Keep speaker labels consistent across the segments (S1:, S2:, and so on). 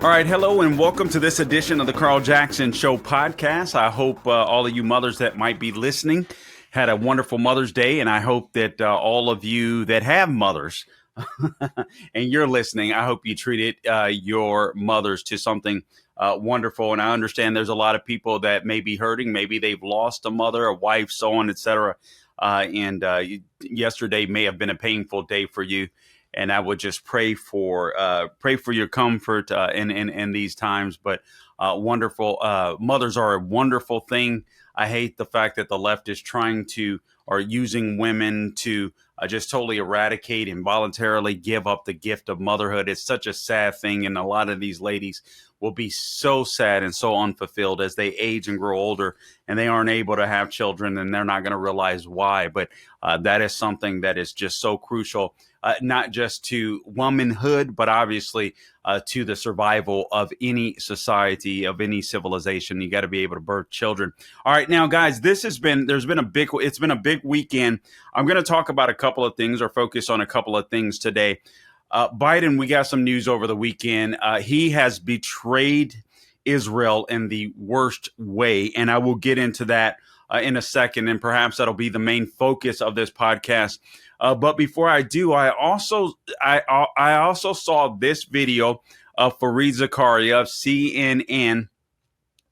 S1: All right, hello and welcome to this edition of the Carl Jackson Show podcast. I hope all of you mothers that might be listening had a wonderful Mother's Day, and I hope that all of you that have mothers and you're listening, I hope you treated your mothers to something wonderful. And I understand there's a lot of people that may be hurting. Maybe they've lost a mother, a wife, so on, etc. Yesterday may have been a painful day for you. And I would just pray for your comfort in these times. But wonderful mothers are a wonderful thing. I hate the fact that the left is trying to or using women to just totally eradicate and voluntarily give up the gift of motherhood. It's such a sad thing, and a lot of these ladies will be so sad and so unfulfilled as they age and grow older, and they aren't able to have children, and they're not going to realize why. But that is something that is just so crucial, not just to womanhood, but obviously to the survival of any society, of any civilization. You got to be able to birth children. All right, now, guys, it's been a big weekend. I'm going to talk about a couple of things or focus on a couple of things today. Biden, we got some news over the weekend. He has betrayed Israel in the worst way, and I will get into that in a second, and perhaps that'll be the main focus of this podcast. But before I do, I also saw this video of Fareed Zakaria of CNN.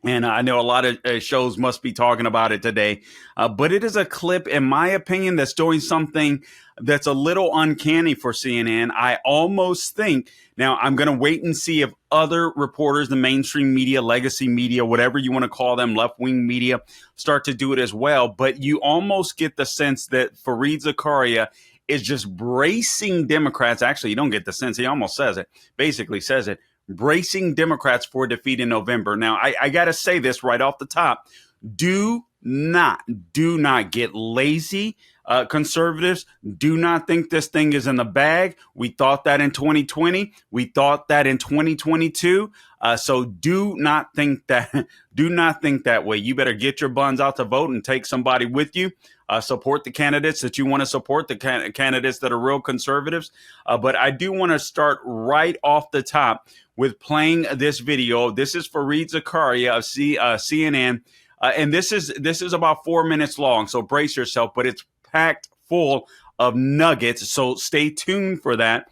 S1: And I know a lot of shows must be talking about it today, but it is a clip, in my opinion, that's doing something that's a little uncanny for CNN. I almost think, now I'm going to wait and see if other reporters, the mainstream media, legacy media, whatever you want to call them, left-wing media, start to do it as well. But you almost get the sense that Fareed Zakaria is just bracing Democrats. Actually, you don't get the sense. He almost says it, basically says it. Bracing Democrats for defeat in November. Now, I got to say this right off the top. Do not get lazy, conservatives. Do not think this thing is in the bag. We thought that in 2020. We thought that in 2022. So do not think that way. You better get your buns out to vote and take somebody with you. Support the candidates that you want to support, the candidates that are real conservatives. But I do want to start right off the top with playing this video. This is Fareed Zakaria of CNN. And this is about 4 minutes long. So brace yourself, but it's packed full of nuggets. So stay tuned for that.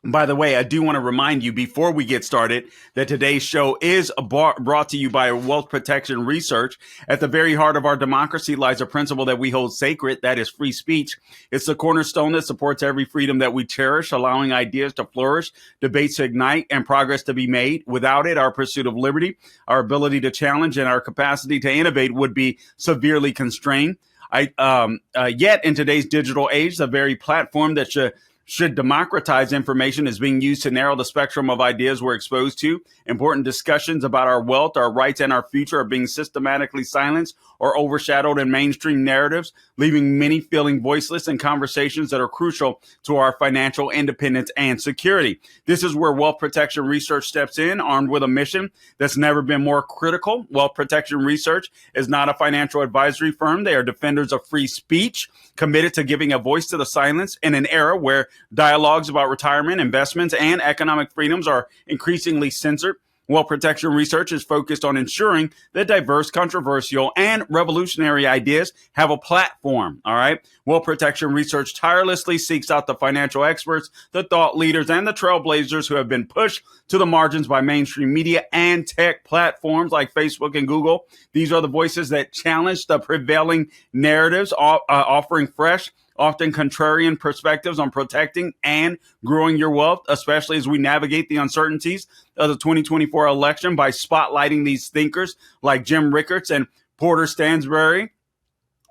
S1: By the way, I do want to remind you before we get started that today's show is brought to you by Wealth Protection Research. At the very heart of our democracy lies a principle that we hold sacred, that is free speech. It's the cornerstone that supports every freedom that we cherish, allowing ideas to flourish, debates to ignite, and progress to be made. Without it, our pursuit of liberty, our ability to challenge, and our capacity to innovate would be severely constrained. Yet, in today's digital age, the very platform that should democratize information is being used to narrow the spectrum of ideas we're exposed to. Important discussions about our wealth, our rights, and our future are being systematically silenced or overshadowed in mainstream narratives, leaving many feeling voiceless in conversations that are crucial to our financial independence and security. This is where Wealth Protection Research steps in, armed with a mission that's never been more critical. Wealth Protection Research is not a financial advisory firm. They are defenders of free speech, committed to giving a voice to the silence in an era where dialogues about retirement, investments, and economic freedoms are increasingly censored. Wealth Protection Research is focused on ensuring that diverse, controversial, and revolutionary ideas have a platform. All right. Wealth Protection Research tirelessly seeks out the financial experts, the thought leaders, and the trailblazers who have been pushed to the margins by mainstream media and tech platforms like Facebook and Google. These are the voices that challenge the prevailing narratives, offering fresh, often contrarian perspectives on protecting and growing your wealth, especially as we navigate the uncertainties of the 2024 election by spotlighting these thinkers like Jim Rickards and Porter Stansberry.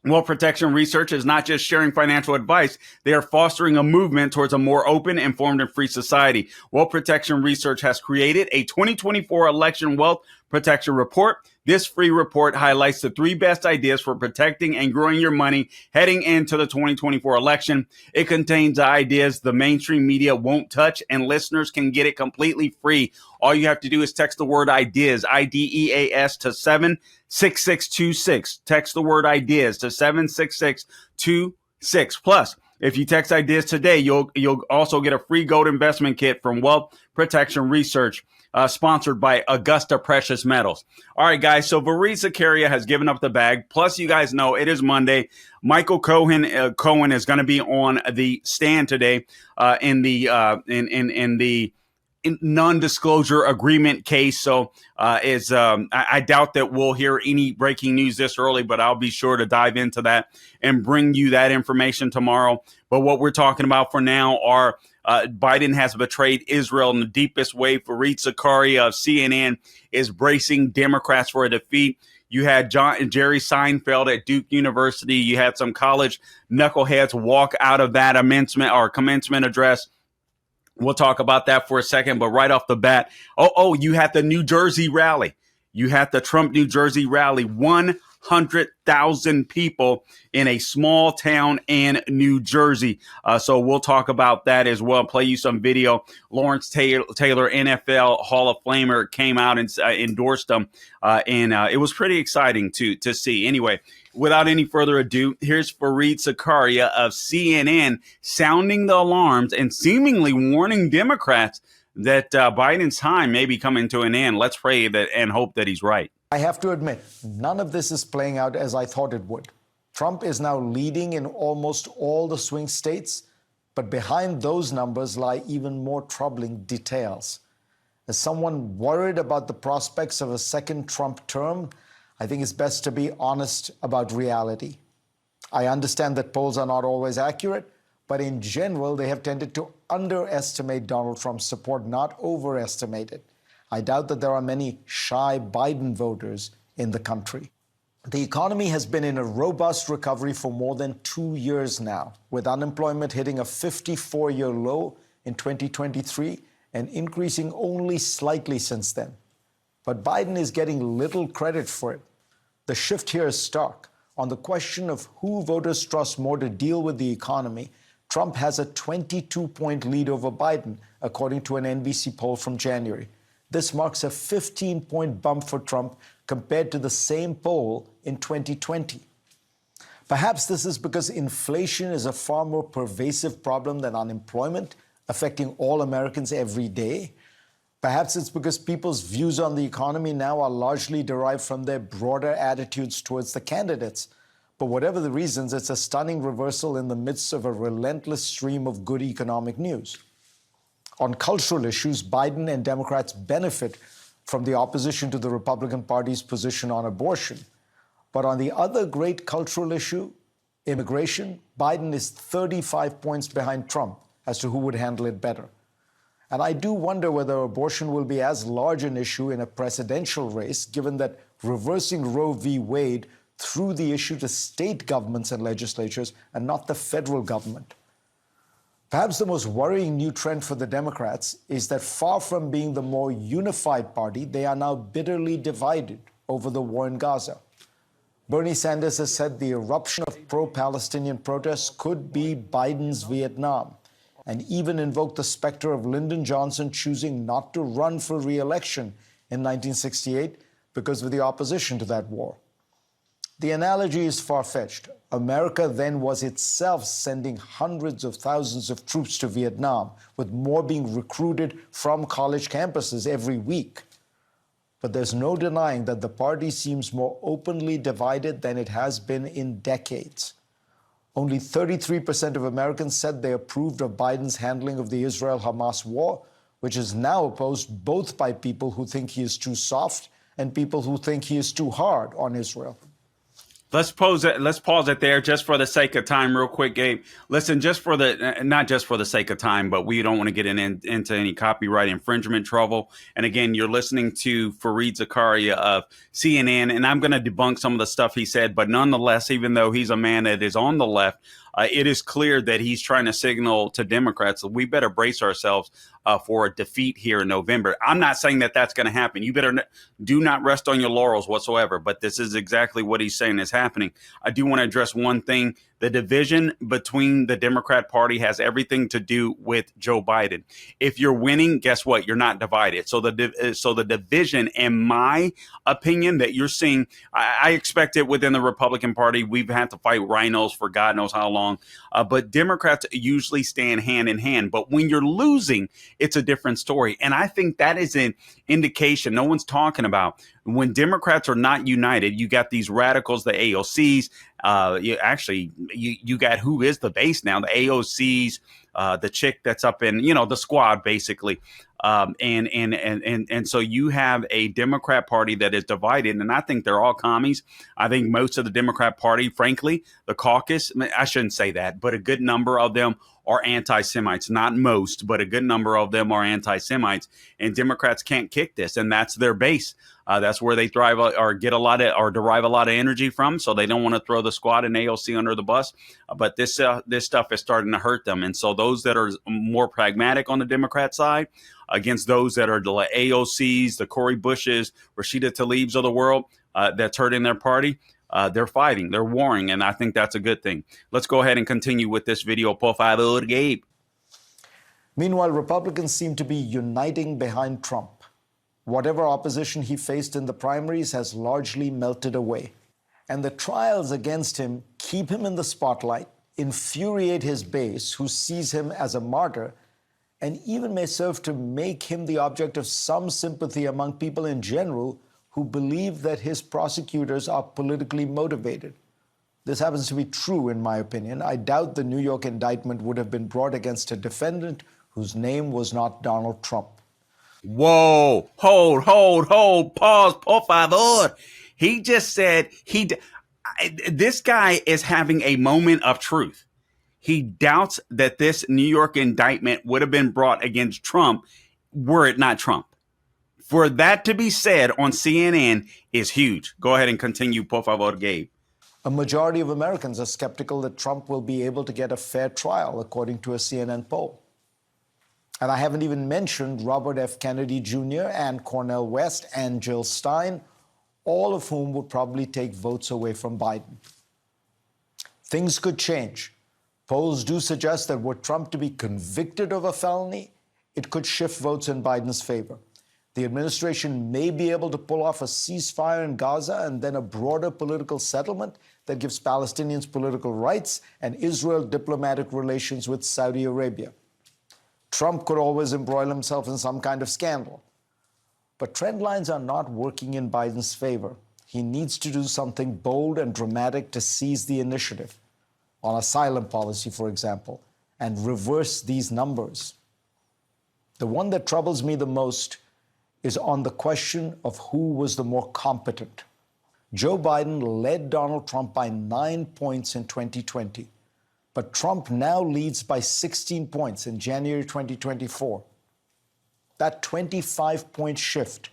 S1: Wealth Protection Research is not just sharing financial advice. They are fostering a movement towards a more open, informed, and free society. Wealth Protection Research has created a 2024 election wealth protection report. This free report highlights the 3 best ideas for protecting and growing your money heading into the 2024 election. It contains ideas the mainstream media won't touch, and listeners can get it completely free. All you have to do is text the word ideas, IDEAS, to 76626. Text the word ideas to 76626. Plus, if you text ideas today, you'll also get a free gold investment kit from Wealth Protection Research. sponsored by Augusta Precious Metals. All right, guys. So Fareed Zakaria has given up the bag. Plus, you guys know it is Monday. Michael Cohen is going to be on the stand today in the non-disclosure agreement case. So I doubt that we'll hear any breaking news this early, but I'll be sure to dive into that and bring you that information tomorrow. But what we're talking about for now are Biden has betrayed Israel in the deepest way. Fareed Zakaria of CNN is bracing Democrats for a defeat. You had Jerry Seinfeld at Duke University. You had some college knuckleheads walk out of that commencement address. We'll talk about that for a second, but right off the bat, you had the New Jersey rally. You had the Trump New Jersey rally. 100,000 people in a small town in New Jersey. So we'll talk about that as well. Play you some video. Lawrence Taylor, NFL Hall of Famer, came out and endorsed him. And it was pretty exciting to see. Anyway, without any further ado, here's Fareed Zakaria of CNN sounding the alarms and seemingly warning Democrats that Biden's time may be coming to an end. Let's pray that and hope that he's right.
S2: I have to admit, none of this is playing out as I thought it would. Trump is now leading in almost all the swing states, but behind those numbers lie even more troubling details. As someone worried about the prospects of a second Trump term, I think it's best to be honest about reality. I understand that polls are not always accurate, but in general, they have tended to underestimate Donald Trump's support, not overestimate it. I doubt that there are many shy Biden voters in the country. The economy has been in a robust recovery for more than 2 years now, with unemployment hitting a 54-year low in 2023 and increasing only slightly since then. But Biden is getting little credit for it. The shift here is stark. On the question of who voters trust more to deal with the economy, Trump has a 22-point lead over Biden, according to an NBC poll from January. This marks a 15-point bump for Trump compared to the same poll in 2020. Perhaps this is because inflation is a far more pervasive problem than unemployment, affecting all Americans every day. Perhaps it's because people's views on the economy now are largely derived from their broader attitudes towards the candidates. But whatever the reasons, it's a stunning reversal in the midst of a relentless stream of good economic news. On cultural issues, Biden and Democrats benefit from the opposition to the Republican Party's position on abortion. But on the other great cultural issue, immigration, Biden is 35 points behind Trump as to who would handle it better. And I do wonder whether abortion will be as large an issue in a presidential race, given that reversing Roe v. Wade threw the issue to state governments and legislatures and not the federal government. Perhaps the most worrying new trend for the Democrats is that far from being the more unified party, they are now bitterly divided over the war in Gaza. Bernie Sanders has said the eruption of pro-Palestinian protests could be Biden's Vietnam, and even invoked the specter of Lyndon Johnson choosing not to run for re-election in 1968 because of the opposition to that war. The analogy is far-fetched. America then was itself sending hundreds of thousands of troops to Vietnam, with more being recruited from college campuses every week. But there's no denying that the party seems more openly divided than it has been in decades. Only 33% of Americans said they approved of Biden's handling of the Israel-Hamas war, which is now opposed both by people who think he is too soft and people who think he is too hard on Israel.
S1: Let's pause it there just for the sake of time real quick, Gabe. Listen, not just for the sake of time, but we don't want to get into any copyright infringement trouble. And again, you're listening to Fareed Zakaria of CNN, and I'm going to debunk some of the stuff he said. But nonetheless, even though he's a man that is on the left, it is clear that he's trying to signal to Democrats that we better brace ourselves for a defeat here in November. I'm not saying that that's going to happen. You better do not rest on your laurels whatsoever. But this is exactly what he's saying is happening. I do want to address one thing The division between the Democrat Party has everything to do with Joe Biden. If you're winning, guess what? You're not divided. So the division, in my opinion, that you're seeing, I expect it within the Republican Party. We've had to fight rhinos for God knows how long, but Democrats usually stand hand in hand. But when you're losing, it's a different story, and I think that is an indication no one's talking about. When Democrats are not united, you got these radicals, the AOCs. You got who is the base now, the AOCs, the chick that's up in the squad basically, and so you have a Democrat Party that is divided, and I think they're all commies. I think most of the Democrat Party, frankly, the caucus, I shouldn't say that, but a good number of them are anti-Semites. Not most, but a good number of them are anti-Semites, and Democrats can't kick this, and that's their base. That's where they thrive or get a lot of or derive a lot of energy from. So they don't want to throw the squad and AOC under the bus. But this stuff is starting to hurt them. And so those that are more pragmatic on the Democrat side against those that are the AOCs, the Cori Bushes, Rashida Tlaibs of the world, that's hurting their party. They're fighting, they're warring, and I think that's a good thing. Let's go ahead and continue with this video. Por favor, Gabe.
S2: Meanwhile, Republicans seem to be uniting behind Trump. Whatever opposition he faced in the primaries has largely melted away. And the trials against him keep him in the spotlight, infuriate his base, who sees him as a martyr, and even may serve to make him the object of some sympathy among people in general who believe that his prosecutors are politically motivated. This happens to be true, in my opinion. I doubt the New York indictment would have been brought against a defendant whose name was not Donald Trump.
S1: Whoa, hold, pause, por favor. He just said this guy is having a moment of truth. He doubts that this New York indictment would have been brought against Trump were it not Trump. For that to be said on CNN is huge. Go ahead and continue, por favor, Gabe.
S2: A majority of Americans are skeptical that Trump will be able to get a fair trial, according to a CNN poll. And I haven't even mentioned Robert F. Kennedy Jr. and Cornel West and Jill Stein, all of whom would probably take votes away from Biden. Things could change. Polls do suggest that were Trump to be convicted of a felony, it could shift votes in Biden's favor. The administration may be able to pull off a ceasefire in Gaza and then a broader political settlement that gives Palestinians political rights and Israel diplomatic relations with Saudi Arabia. Trump could always embroil himself in some kind of scandal. But trend lines are not working in Biden's favor. He needs to do something bold and dramatic to seize the initiative, on asylum policy, for example, and reverse these numbers. The one that troubles me the most is on the question of who was the more competent. Joe Biden led Donald Trump by 9 points in 2020. But Trump now leads by 16 points in January 2024. That 25-point shift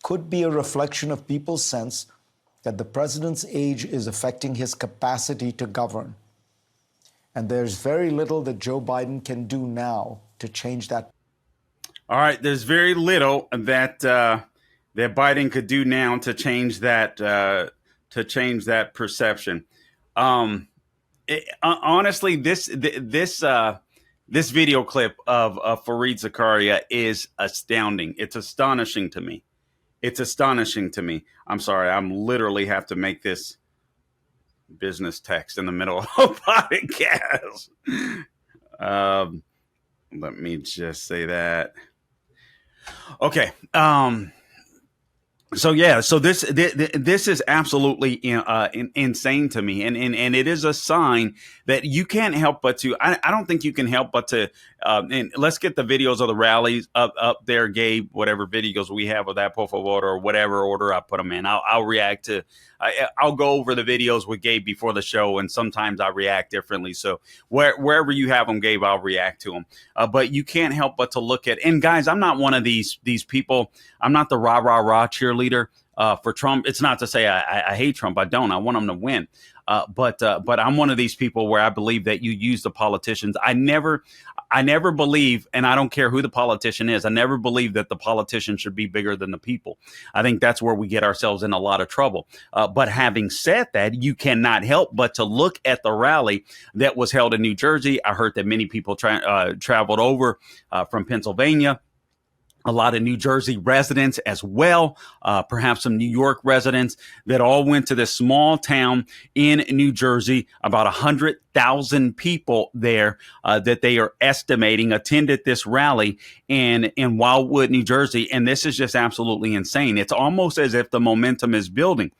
S2: could be a reflection of people's sense that the president's age is affecting his capacity to govern. And there's very little that Joe Biden can do now to change that.
S1: All right, there's very little that that Biden could do now to change that perception. Honestly, this video clip of Fareed Zakaria is astounding. It's astonishing to me. It's astonishing to me. I'm sorry. I'm literally have to make this business text in the middle of a podcast. Let me just say that. Okay. So this is absolutely insane to me, and it is a sign that you can't help but to. I don't think you can help but to. And let's get the videos of the rallies up there, Gabe. Whatever videos we have of that, por favor, or whatever order I put them in, I'll react to. I'll go over the videos with Gabe before the show, and sometimes I react differently. So wherever you have them, Gabe, I'll react to them. But you can't help but to look at. And guys, I'm not one of these people. I'm not the rah cheerleader for Trump. It's not to say I hate Trump. I don't. I want him to win. But I'm one of these people where I believe that you use the politicians. I never believe, and I don't care who the politician is, I never believe that the politician should be bigger than the people. I think that's where we get ourselves in a lot of trouble. But having said that, you cannot help but to look at the rally that was held in New Jersey. I heard that many people traveled over from Pennsylvania. A lot of New Jersey residents as well, perhaps some New York residents that all went to this small town in New Jersey. About 100,000 people there that they are estimating attended this rally in Wildwood, New Jersey. And this is just absolutely insane. It's almost as if the momentum is building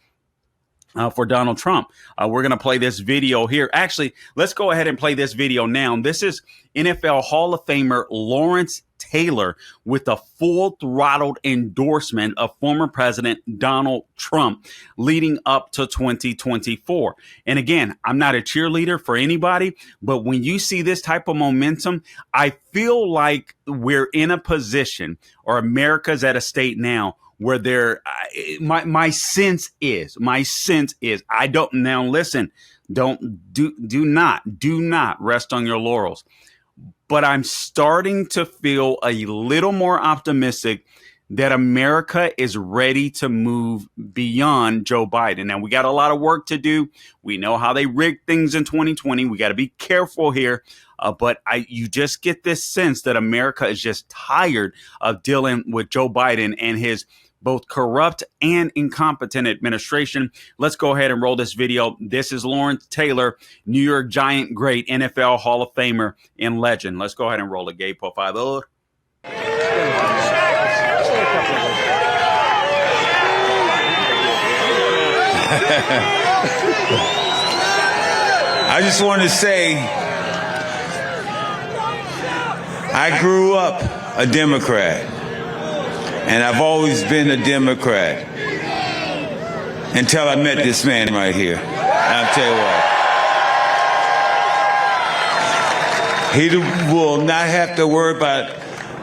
S1: for Donald Trump. We're going to play this video here. Actually, let's go ahead and play this video now. This is NFL Hall of Famer Lawrence Taylor with a full throttled endorsement of former President Donald Trump leading up to 2024. And again, I'm not a cheerleader for anybody, but when you see this type of momentum, I feel like we're in a position, or America's at a state now, where my sense is I don't, now listen, do not rest on your laurels. But I'm starting to feel a little more optimistic that America is ready to move beyond Joe Biden. Now, we got a lot of work to do. We know how they rigged things in 2020. We got to be careful here. But you just get this sense that America is just tired of dealing with Joe Biden and his both corrupt and incompetent administration. Let's go ahead and roll this video. This is Lawrence Taylor, New York Giant great, NFL Hall of Famer and legend. Let's go ahead and roll it, Gabe, por favor.
S3: I just want to say, I grew up a Democrat. And I've always been a Democrat until I met this man right here. I'll tell you what. He will not have to worry about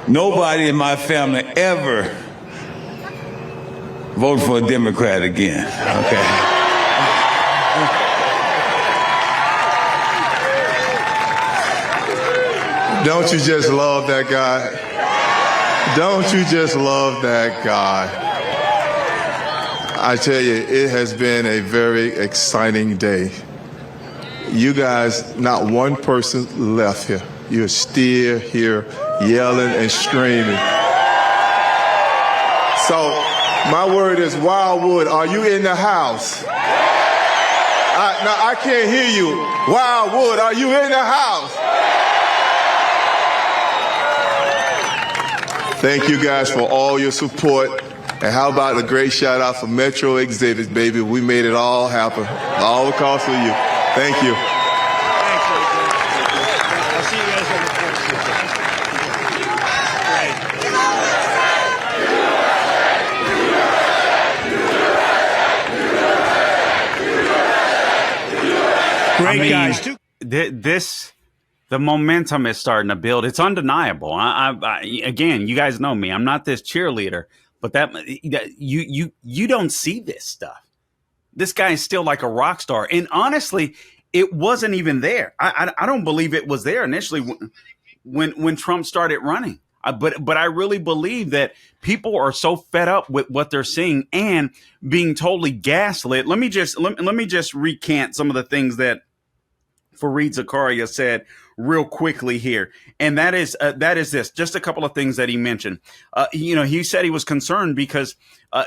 S3: nobody in my family ever vote for a Democrat again. Okay.
S4: Don't you just love that guy? Don't you just love that guy? I tell you, it has been a very exciting day. You guys, not one person left here. You're still here yelling and screaming. So my word is, Wildwood, are you in the house? I can't hear you. Wildwood, are you in the house? Thank you guys for all your support. And how about a great shout out for Metro Exhibits, baby? We made it all happen, all because of you. Thank you.
S5: I'll see you guys on the 26th. Great guys, too.
S1: The momentum is starting to build. It's undeniable. Again, you guys know me. I'm not this cheerleader, but that you don't see this stuff. This guy is still like a rock star. And honestly, it wasn't even there. I don't believe it was there initially when Trump started running. But I really believe that people are so fed up with what they're seeing and being totally gaslit. Let me just recant some of the things that Fareed Zakaria said real quickly here. And that is this, just a couple of things that he mentioned. He said he was concerned because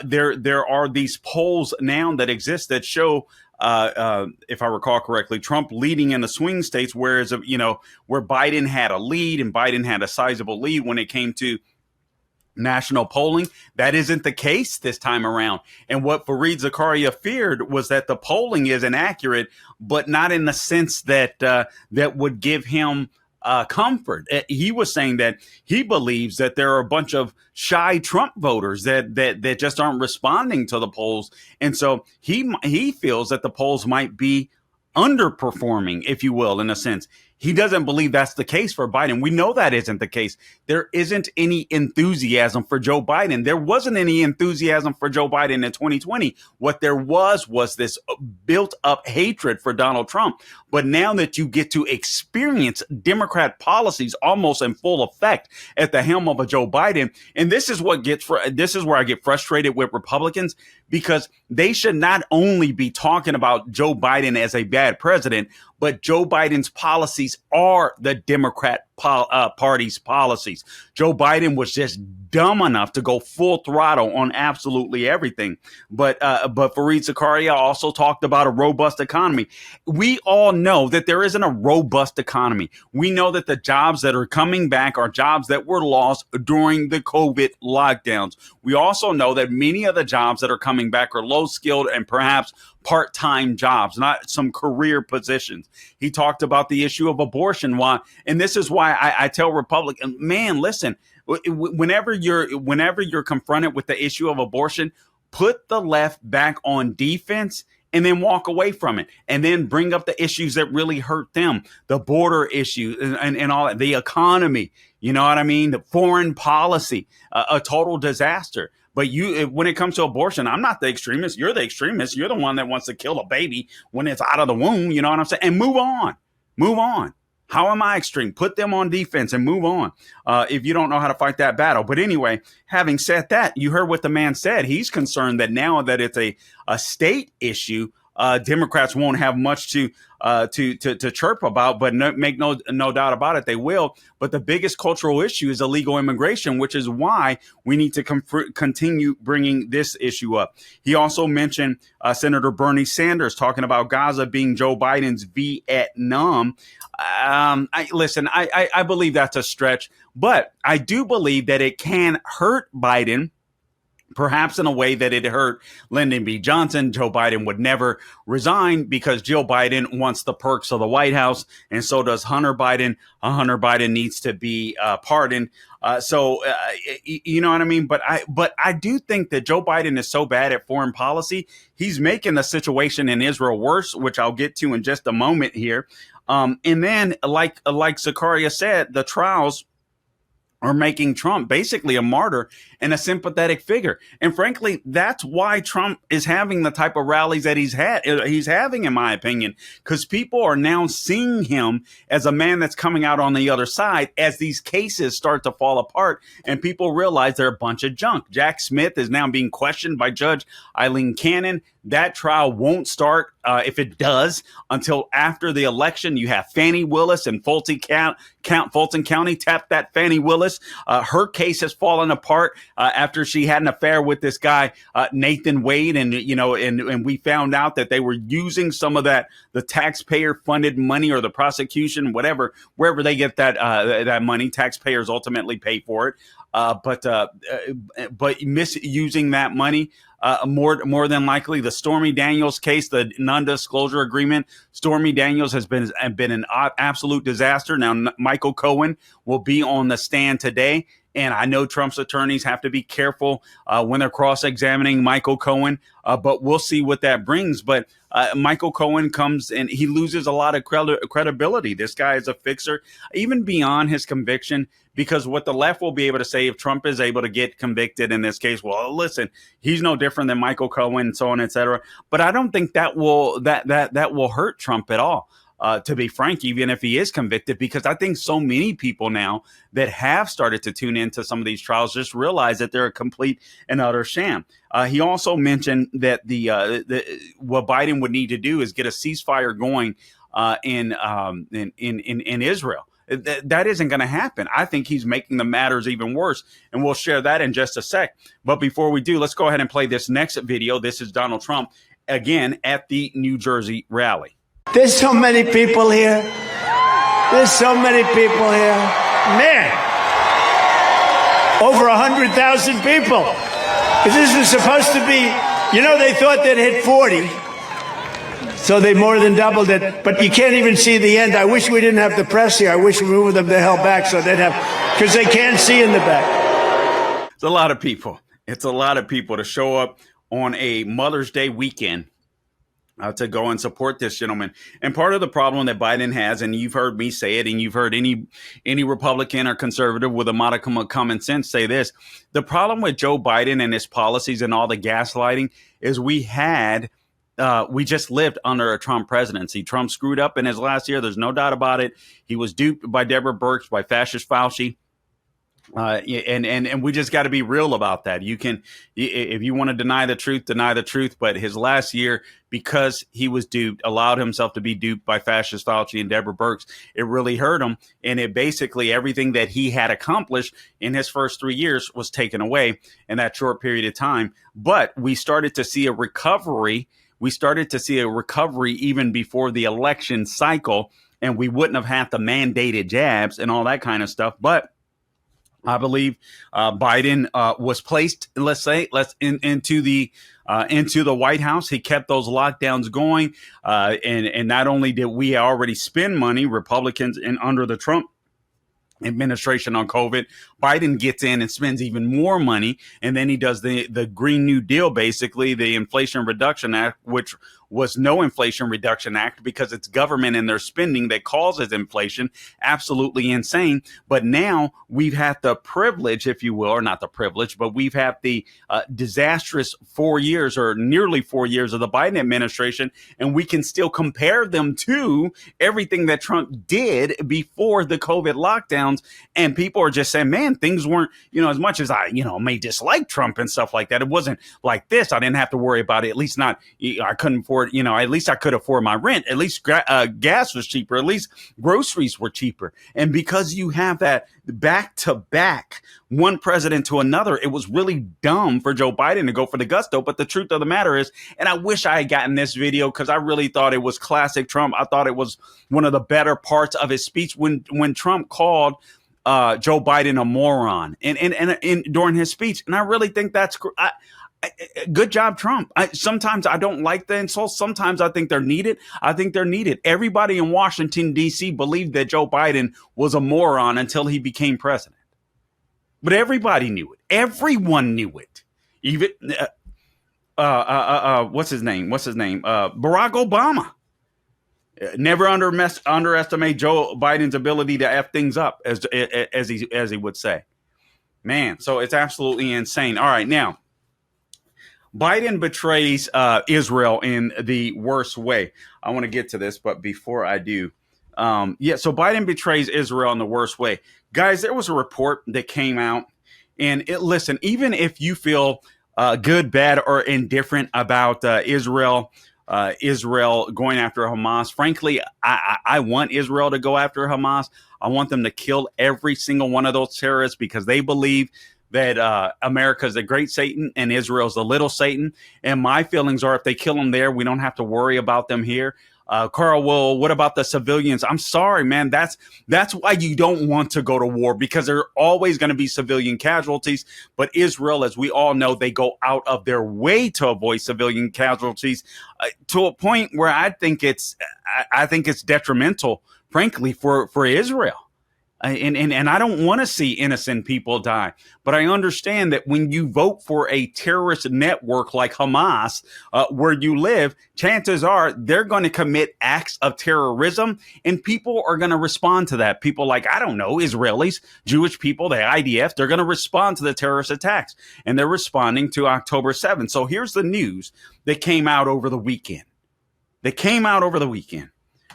S1: there are these polls now that exist that show, if I recall correctly, Trump leading in the swing states, whereas, where Biden had a lead and Biden had a sizable lead when it came to national polling. That isn't the case this time around. And what Fareed Zakaria feared was that the polling is inaccurate, but not in the sense that that would give him comfort. He was saying that he believes that there are a bunch of shy Trump voters that just aren't responding to the polls. And so he feels that the polls might be underperforming, if you will, in a sense. He doesn't believe that's the case for Biden. We know that isn't the case. There isn't any enthusiasm for Joe Biden. There wasn't any enthusiasm for Joe Biden in 2020. What there was this built up hatred for Donald Trump. But now that you get to experience Democrat policies almost in full effect at the helm of a Joe Biden, and this is where I get frustrated with Republicans, because they should not only be talking about Joe Biden as a bad president, but Joe Biden's policies are the Democrat Party's policies. Joe Biden was just dumb enough to go full throttle on absolutely everything. But Fareed Zakaria also talked about a robust economy. We all know that there isn't a robust economy. We know that the jobs that are coming back are jobs that were lost during the COVID lockdowns. We also know that many of the jobs that are coming back are low skilled and perhaps part-time jobs, not some career positions. He talked about the issue of abortion. And this is why I tell Republicans, man, listen, whenever you're confronted with the issue of abortion, put the left back on defense and then walk away from it, and then bring up the issues that really hurt them, the border issue and all that, the economy, you know what I mean? The foreign policy, a total disaster. But when it comes to abortion, I'm not the extremist. You're the extremist. You're the one that wants to kill a baby when it's out of the womb. You know what I'm saying? And move on. Move on. How am I extreme? Put them on defense and move on if you don't know how to fight that battle. But anyway, having said that, you heard what the man said. He's concerned that now that it's a state issue, Democrats won't have much to chirp about, but make no doubt about it, they will. But the biggest cultural issue is illegal immigration, which is why we need to continue bringing this issue up. He also mentioned Senator Bernie Sanders talking about Gaza being Joe Biden's Vietnam. I believe that's a stretch, but I do believe that it can hurt Biden, perhaps in a way that it hurt Lyndon B. Johnson. Joe Biden would never resign because Jill Biden wants the perks of the White House, and so does Hunter Biden. Hunter Biden needs to be pardoned. You know what I mean? But I do think that Joe Biden is so bad at foreign policy, he's making the situation in Israel worse, which I'll get to in just a moment here. And then, like Zakaria said, the trials are making Trump basically a martyr and a sympathetic figure. And frankly, that's why Trump is having the type of rallies that he's having, in my opinion, because people are now seeing him as a man that's coming out on the other side as these cases start to fall apart and people realize they're a bunch of junk. Jack Smith is now being questioned by Judge Eileen Cannon. That trial won't start, if it does, until after the election. You have Fannie Willis in Fulton County. Tap that Fannie Willis. Her case has fallen apart after she had an affair with this guy, Nathan Wade. And we found out that they were using some of the taxpayer funded money, or the prosecution, wherever they get that money, taxpayers ultimately pay for it. But misusing that money, more than likely. The Stormy Daniels case, the non-disclosure agreement, Stormy Daniels has been an absolute disaster. Now, Michael Cohen will be on the stand today, and I know Trump's attorneys have to be careful when they're cross-examining Michael Cohen, but we'll see what that brings. But Michael Cohen comes and he loses a lot of credibility. This guy is a fixer, even beyond his conviction, because what the left will be able to say if Trump is able to get convicted in this case, well, listen, he's no different than Michael Cohen, and so on, et cetera. But I don't think that will hurt Trump at all. To be frank, even if he is convicted, because I think so many people now that have started to tune into some of these trials just realize that they're a complete and utter sham. He also mentioned that what Biden would need to do is get a ceasefire going in Israel. That isn't going to happen. I think he's making the matters even worse, and we'll share that in just a sec. But before we do, let's go ahead and play this next video. This is Donald Trump again at the New Jersey rally.
S6: There's so many people here. There's so many people here. Man, over 100,000 people. Because this was supposed to be, they thought they'd hit 40. So they more than doubled it. But you can't even see the end. I wish we didn't have the press here. I wish we moved them the hell back so they'd have, because they can't see in the back.
S1: It's a lot of people. It's a lot of people to show up on a Mother's Day weekend to go and support this gentleman. And part of the problem that Biden has, and you've heard me say it, and you've heard any Republican or conservative with a modicum of common sense say this, the problem with Joe Biden and his policies and all the gaslighting is we just lived under a Trump presidency. Trump screwed up in his last year. There's no doubt about it. He was duped by Deborah Birx, by fascist Fauci. And we just got to be real about that. You can, if you want to deny the truth. But his last year, because he was duped, allowed himself to be duped by fascist Fauci and Deborah Birx, it really hurt him. And it basically everything that he had accomplished in his first 3 years was taken away in that short period of time. But we started to see a recovery. We started to see a recovery even before the election cycle, and we wouldn't have had the mandated jabs and all that kind of stuff. But I believe Biden was placed, into the White House. He kept those lockdowns going, and not only did we already spend money, Republicans and under the Trump administration on COVID, Biden gets in and spends even more money, and then he does the Green New Deal, basically the Inflation Reduction Act, which was no Inflation Reduction Act because it's government and their spending that causes inflation. Absolutely insane. But now we've had the privilege, if you will, or not the privilege, but we've had the disastrous 4 years or nearly 4 years of the Biden administration, and we can still compare them to everything that Trump did before the COVID lockdowns. And people are just saying, man, things weren't, as much as I, may dislike Trump and stuff like that, it wasn't like this. I didn't have to worry about it. At least not, I couldn't afford, at least I could afford my rent. At least gas was cheaper. At least groceries were cheaper. And because you have that back to back, one president to another, it was really dumb for Joe Biden to go for the gusto. But the truth of the matter is, and I wish I had gotten this video because I really thought it was classic Trump. I thought it was one of the better parts of his speech when Trump called Joe Biden a moron and during his speech. And I really think that's good job, Trump. Sometimes I don't like the insults. Sometimes I think they're needed. Everybody in Washington, D.C. believed that Joe Biden was a moron until he became president. But everybody knew it. Everyone knew it. Even what's his name? Barack Obama. Never underestimate Joe Biden's ability to F things up, as he would say. Man, so it's absolutely insane. All right, now, Biden betrays Israel in the worst way. I want to get to this, but before I do, so Biden betrays Israel in the worst way. Guys, there was a report that came out, and listen, even if you feel good, bad, or indifferent about Israel going after Hamas, frankly, I want Israel to go after Hamas. I want them to kill every single one of those terrorists because they believe that America is the great Satan and Israel's the little Satan. And my feelings are if they kill them there, we don't have to worry about them here. Carl, well, what about the civilians? I'm sorry, man. That's why you don't want to go to war, because there are always going to be civilian casualties. But Israel, as we all know, they go out of their way to avoid civilian casualties to a point where I think it's detrimental, frankly, for Israel. And I don't want to see innocent people die, but I understand that when you vote for a terrorist network like Hamas, where you live, chances are they're going to commit acts of terrorism, and people are going to respond to that. People like, I don't know, Israelis, Jewish people, the IDF, they're going to respond to the terrorist attacks, and they're responding to October 7th. So here's the news that came out over the weekend.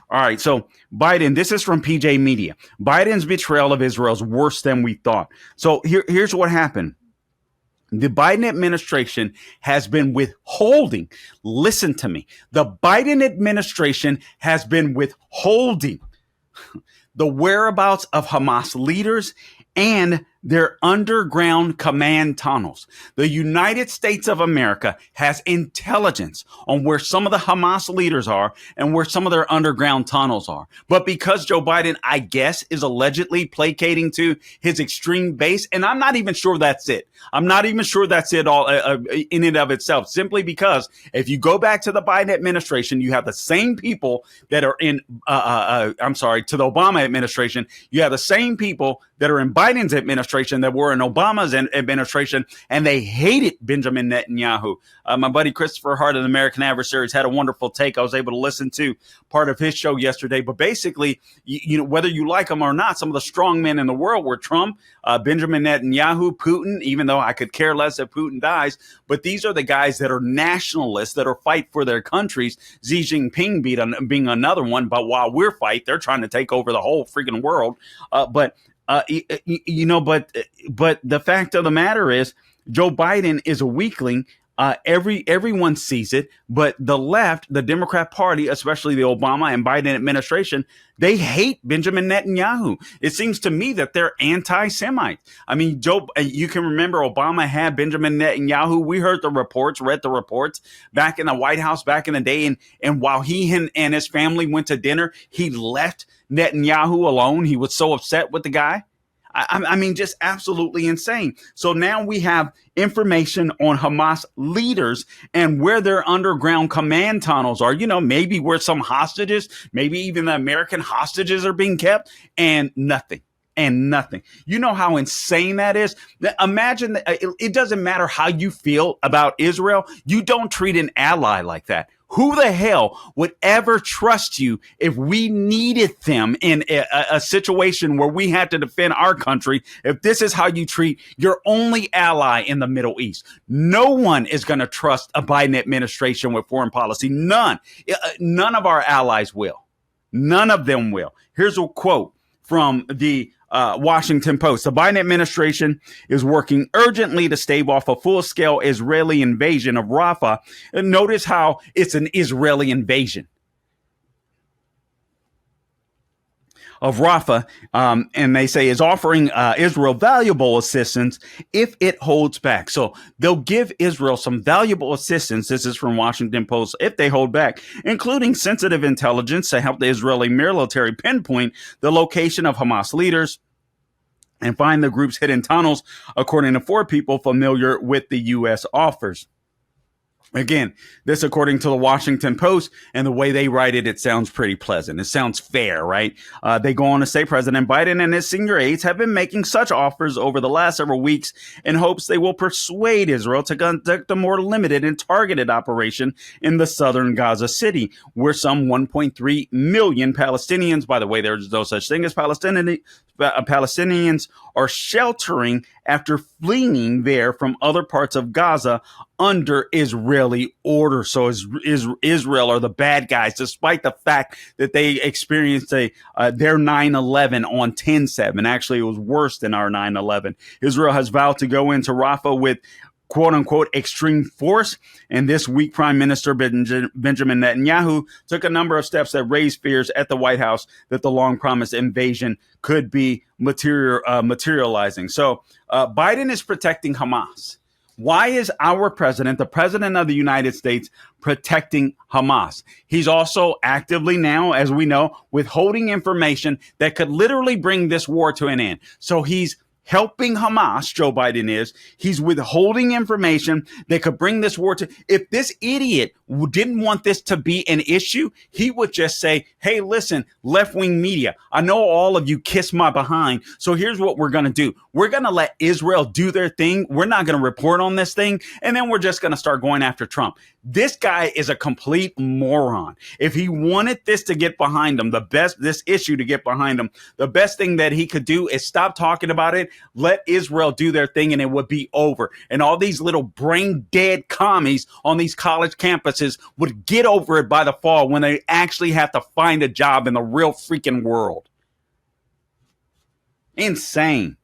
S1: All right, so Biden, this is from PJ Media. Biden's betrayal of Israel is worse than we thought. So here's what happened. The Biden administration has been withholding. Listen to me. The Biden administration has been withholding the whereabouts of Hamas leaders and their underground command tunnels. The United States of America has intelligence on where some of the Hamas leaders are and where some of their underground tunnels are. But because Joe Biden, I guess, is allegedly placating to his extreme base, and I'm not even sure that's it. I'm not even sure that's it all in and of itself, simply because if you go back to the Biden administration, you have the same people that are in, to the Obama administration, you have the same people that are in Biden's administration administration that were in Obama's administration, and they hated Benjamin Netanyahu. My buddy Christopher Hart of the American Adversaries had a wonderful take. I was able to listen to part of his show yesterday. But basically, you know, whether you like them or not, some of the strong men in the world were Trump, Benjamin Netanyahu, Putin, even though I could care less if Putin dies. But these are the guys that are nationalists, that are fight for their countries. Xi Jinping being another one. But while we're fight, they're trying to take over the whole freaking world. But the fact of the matter is, Joe Biden is a weakling. Everyone sees it, but the left, the Democrat Party, especially the Obama and Biden administration, they hate Benjamin Netanyahu. It seems to me that they're anti-Semites. I mean, you can remember Obama had Benjamin Netanyahu. We heard the reports, read the reports back in the White House back in the day. And while he and his family went to dinner, he left Netanyahu alone. He was so upset with the guy. I mean, just absolutely insane. So now we have information on Hamas leaders and where their underground command tunnels are, you know, maybe where some hostages, maybe even the American hostages are being kept, and nothing. You know how insane that is? Imagine that it doesn't matter how you feel about Israel. You don't treat an ally like that. Who the hell would ever trust you if we needed them in a situation where we had to defend our country? If this is how you treat your only ally in the Middle East, no one is going to trust a Biden administration with foreign policy. None of our allies will. None of them will. Here's a quote from the Washington Post. The Biden administration is working urgently to stave off a full-scale Israeli invasion of Rafah. And notice how it's an Israeli invasion of Rafah, and they say is offering Israel valuable assistance if it holds back. So they'll give Israel some valuable assistance. This is from Washington Post. If they hold back, including sensitive intelligence to help the Israeli military pinpoint the location of Hamas leaders and find the group's hidden tunnels, according to 4 people familiar with the U.S. offers. Again, this according to the Washington Post, and the way they write it, it sounds pretty pleasant. It sounds fair, right? They go on to say President Biden and his senior aides have been making such offers over the last several weeks in hopes they will persuade Israel to conduct a more limited and targeted operation in the southern Gaza City, where some 1.3 million Palestinians, by the way, there's no such thing as Palestinians, are sheltering after fleeing there from other parts of Gaza under Israeli order. So Israel are the bad guys, despite the fact that they experienced their 9/11 on 10/7. Actually, it was worse than our 9/11. Israel has vowed to go into Rafah with quote unquote extreme force. And this week, Prime Minister Benjamin Netanyahu took a number of steps that raised fears at the White House that the long promised invasion could be materializing. So Biden is protecting Hamas. Why is our president, the president of the United States, protecting Hamas? He's also actively now, as we know, withholding information that could literally bring this war to an end. So he's helping Hamas, Joe Biden is. He's withholding information that could bring this war to. If this idiot didn't want this to be an issue, he would just say, hey, listen, left-wing media, I know all of you kiss my behind. So here's what we're going to do. We're going to let Israel do their thing. We're not going to report on this thing. And then we're just going to start going after Trump. This guy is a complete moron. If he wanted this to get behind him, this issue to get behind him, the best thing that he could do is stop talking about it, let Israel do their thing, and it would be over. And all these little brain dead commies on these college campuses would get over it by the fall when they actually have to find a job in the real freaking world. Insane.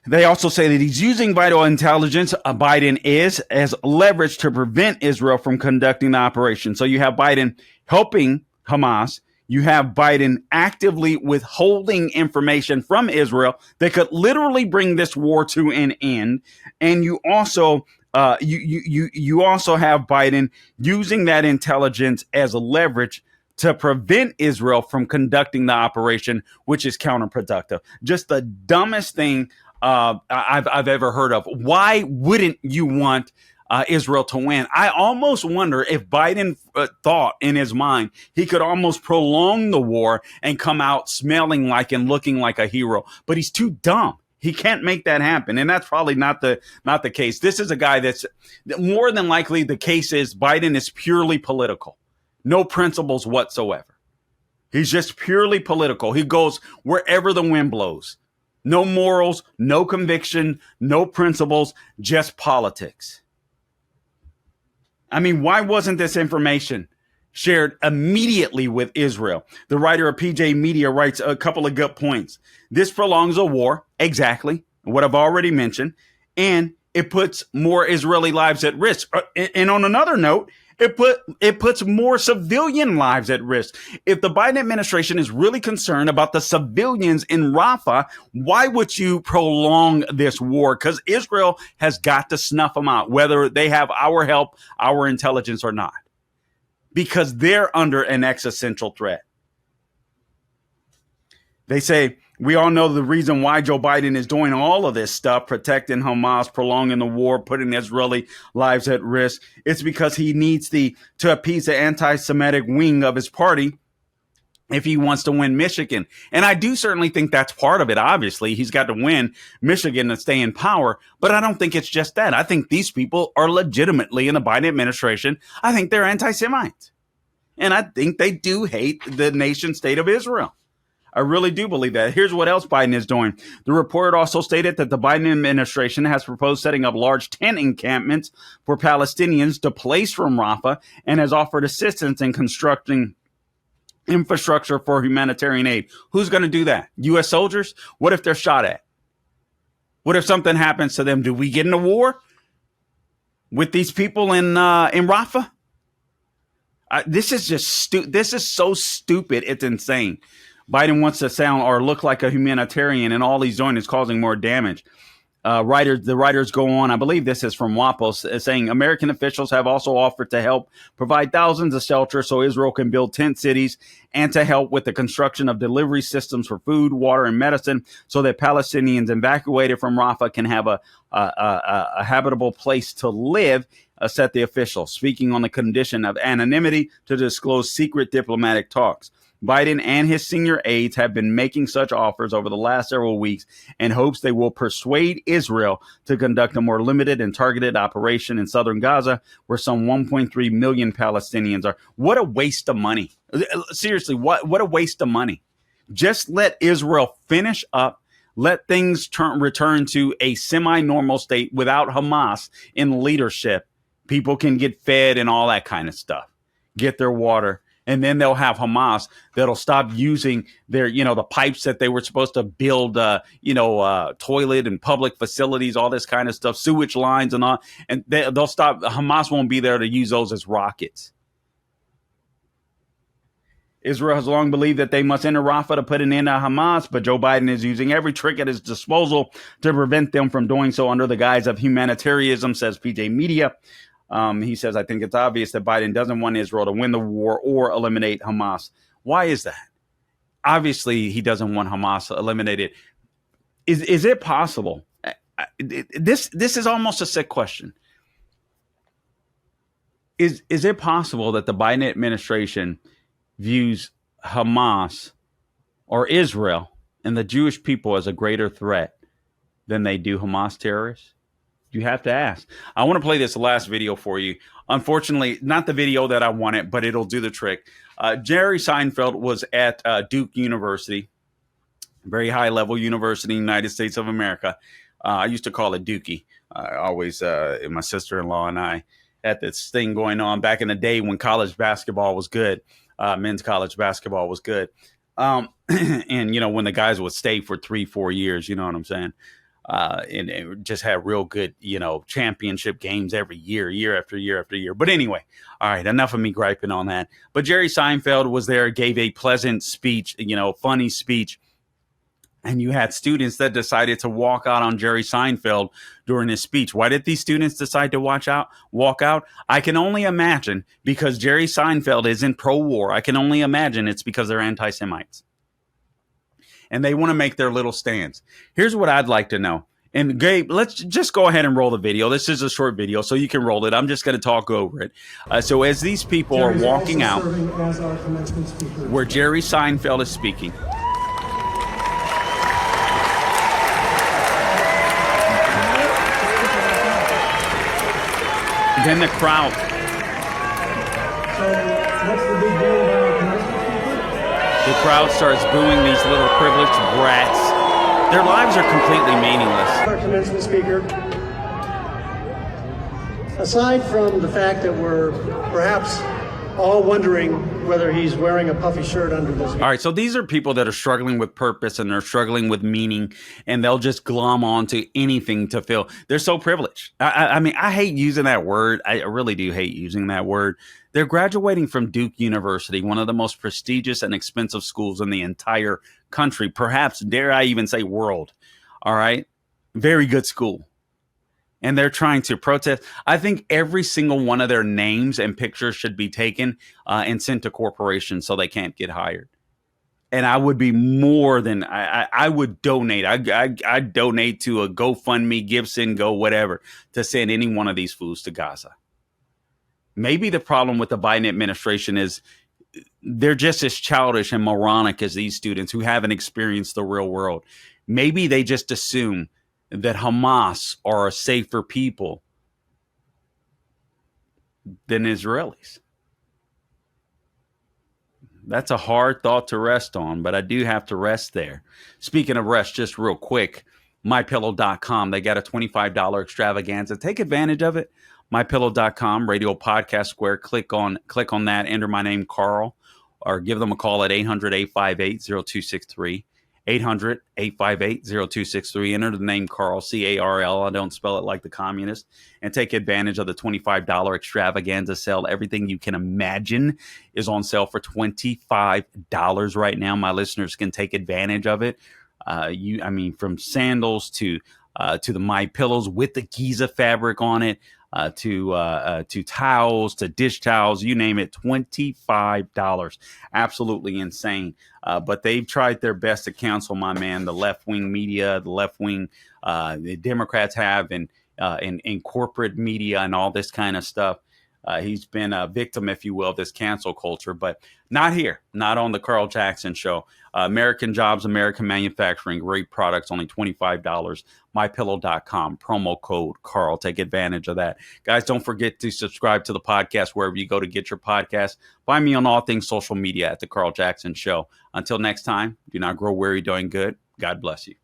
S1: They also say that he's using vital intelligence, Biden is, as leverage to prevent Israel from conducting the operation. So you have Biden helping Hamas. You have Biden actively withholding information from Israel that could literally bring this war to an end. And you also you also have Biden using that intelligence as a leverage to prevent Israel from conducting the operation, which is counterproductive. Just the dumbest thing I've ever heard of. Why wouldn't you want Israel to win? I almost wonder if Biden thought in his mind he could almost prolong the war and come out smelling like and looking like a hero. But he's too dumb. He can't make that happen. And that's probably not the case. This is a guy that's more than likely the case is Biden is purely political. No principles whatsoever. He's just purely political. He goes wherever the wind blows. No morals, no conviction, no principles, just politics. I mean, why wasn't this information shared immediately with Israel? The writer of PJ Media writes a couple of good points. This prolongs a war, exactly, what I've already mentioned, and it puts more Israeli lives at risk. And on another note, it puts more civilian lives at risk. If the Biden administration is really concerned about the civilians in Rafah, why would you prolong this war? Because Israel has got to snuff them out, whether they have our help, our intelligence or not, because they're under an existential threat. They say, we all know the reason why Joe Biden is doing all of this stuff, protecting Hamas, prolonging the war, putting Israeli lives at risk. It's because he needs to appease the anti-Semitic wing of his party if he wants to win Michigan. And I do certainly think that's part of it. Obviously, he's got to win Michigan to stay in power. But I don't think it's just that. I think these people are legitimately in the Biden administration. I think they're anti-Semites. And I think they do hate the nation state of Israel. I really do believe that. Here's what else Biden is doing. The report also stated that the Biden administration has proposed setting up large tent encampments for Palestinians to place from Rafah and has offered assistance in constructing infrastructure for humanitarian aid. Who's going to do that? U.S. soldiers? What if they're shot at? What if something happens to them? Do we get in a war with these people in Rafah? This is just this is so stupid. It's insane. Biden wants to sound or look like a humanitarian, and all he's doing is causing more damage. The writers go on, I believe this is from WAPO, saying American officials have also offered to help provide thousands of shelters so Israel can build tent cities and to help with the construction of delivery systems for food, water, and medicine so that Palestinians evacuated from Rafah can have a habitable place to live, said the official, speaking on the condition of anonymity to disclose secret diplomatic talks. Biden and his senior aides have been making such offers over the last several weeks in hopes they will persuade Israel to conduct a more limited and targeted operation in southern Gaza, where some 1.3 million Palestinians are. What a waste of money. Seriously, what a waste of money. Just let Israel finish up. Let things return to a semi-normal state without Hamas in leadership. People can get fed and all that kind of stuff. Get their water. And then they'll have Hamas that'll stop using their, the pipes that they were supposed to build, toilet and public facilities, all this kind of stuff, sewage lines and all. And they'll stop. Hamas won't be there to use those as rockets. Israel has long believed that they must enter Rafah to put an end to Hamas, but Joe Biden is using every trick at his disposal to prevent them from doing so under the guise of humanitarianism, says PJ Media. He says, I think it's obvious that Biden doesn't want Israel to win the war or eliminate Hamas. Why is that? Obviously, he doesn't want Hamas eliminated. Is it possible? This is almost a sick question. Is it possible that the Biden administration views Hamas or Israel and the Jewish people as a greater threat than they do Hamas terrorists? You have to ask. I want to play this last video for you. Unfortunately, not the video that I wanted, but it'll do the trick. Jerry Seinfeld was at Duke University, very high-level university in the United States of America. I used to call it Dookie. Always, my sister-in-law and I had this thing going on back in the day when college basketball was good. Men's college basketball was good. And, when the guys would stay for 3-4 years, you know what I'm saying? And just had real good, championship games every year after year after year. But anyway, all right, enough of me griping on that. But Jerry Seinfeld was there, gave a pleasant speech, funny speech. And you had students that decided to walk out on Jerry Seinfeld during his speech. Why did these students decide to walk out? I can only imagine because Jerry Seinfeld isn't pro-war. I can only imagine it's because they're anti-Semites. And they want to make their little stands. Here's what I'd like to know. And Gabe, let's just go ahead and roll the video. This is a short video, so you can roll it. I'm just going to talk over it. So as these people are walking out, where Jerry Seinfeld is speaking, Then the crowd.
S7: So what's the big deal about Mr.
S1: The crowd starts booing these little privileged brats. Their lives are completely meaningless.
S7: Our commencement speaker. Aside from the fact that we're perhaps all wondering whether he's wearing a puffy shirt under this.
S1: All right, so these are people that are struggling with purpose and they're struggling with meaning, and they'll just glom onto anything to feel they're so privileged. I mean, I hate using that word. I really do hate using that word. They're graduating from Duke University, one of the most prestigious and expensive schools in the entire country, perhaps, dare I even say, world. All right, very good school. And they're trying to protest. I think every single one of their names and pictures should be taken and sent to corporations so they can't get hired. And I would be more than I would donate. I donate to a GoFundMe, Gibson, Go, whatever, to send any one of these fools to Gaza. Maybe the problem with the Biden administration is they're just as childish and moronic as these students who haven't experienced the real world. Maybe they just assume that Hamas are a safer people than Israelis. That's a hard thought to rest on, but I do have to rest there. Speaking of rest, just real quick, mypillow.com, they got a $25 extravaganza. Take advantage of it. mypillow.com, Radio Podcast Square. Click on that, enter my name, Carl, or give them a call at 800-858-0263. 800-858-0263. Enter the name Carl, C-A-R-L. I don't spell it like the communist. And take advantage of the $25 extravaganza sale. Everything you can imagine is on sale for $25 right now. My listeners can take advantage of it. From sandals to the My Pillows with the Giza fabric on it, to towels, to dish towels, you name it, $25. Absolutely insane. But they've tried their best to cancel my man, the left-wing media, the Democrats have, and in corporate media and all this kind of stuff. He's been a victim, if you will, of this cancel culture, but not here, not on the Carl Jackson Show. American jobs, American manufacturing, great products, only $25. MyPillow.com, promo code Carl. Take advantage of that. Guys, don't forget to subscribe to the podcast wherever you go to get your podcast. Find me on all things social media at The Carl Jackson Show. Until next time, do not grow weary doing good. God bless you.